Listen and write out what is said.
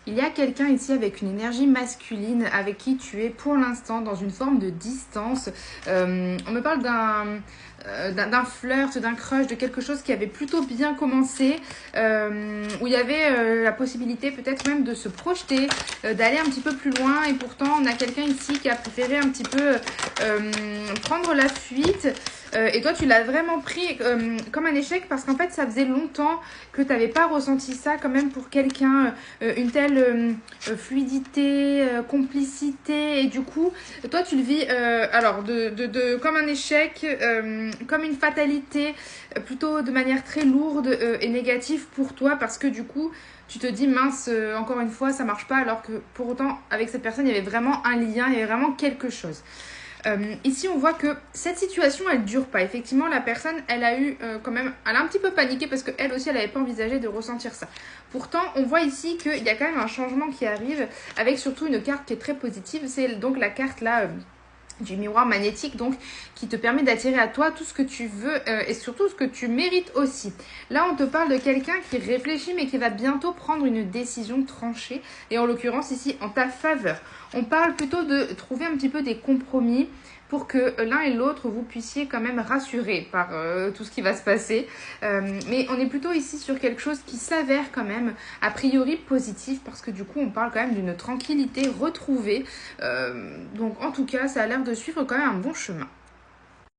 Il y a quelqu'un ici avec une énergie masculine avec qui tu es pour l'instant dans une forme de distance. On me parle d'un flirt, d'un crush, de quelque chose qui avait plutôt bien commencé, où il y avait la possibilité peut-être même de se projeter, d'aller un petit peu plus loin. Et pourtant, on a quelqu'un ici qui a préféré un petit peu prendre la fuite. Et toi, tu l'as vraiment pris comme un échec parce qu'en fait, ça faisait longtemps que tu n'avais pas ressenti ça quand même pour quelqu'un, une telle fluidité, complicité. Et du coup, toi, tu le vis alors comme un échec, comme une fatalité, plutôt de manière très lourde et négative pour toi parce que du coup, tu te dis mince, encore une fois, ça marche pas alors que pour autant, avec cette personne, il y avait vraiment un lien, il y avait vraiment quelque chose. Ici, on voit que cette situation, elle dure pas. Effectivement, la personne, elle a eu quand même, elle a un petit peu paniqué parce qu'elle aussi, elle n'avait pas envisagé de ressentir ça. Pourtant, on voit ici qu'il y a quand même un changement qui arrive avec surtout une carte qui est très positive. C'est donc la carte là du miroir magnétique, donc qui te permet d'attirer à toi tout ce que tu veux et surtout ce que tu mérites aussi. Là, on te parle de quelqu'un qui réfléchit mais qui va bientôt prendre une décision tranchée et en l'occurrence ici en ta faveur. On parle plutôt de trouver un petit peu des compromis pour que l'un et l'autre vous puissiez quand même rassurer par tout ce qui va se passer. Mais on est plutôt ici sur quelque chose qui s'avère quand même a priori positif parce que du coup on parle quand même d'une tranquillité retrouvée. Donc en tout cas ça a l'air de suivre quand même un bon chemin.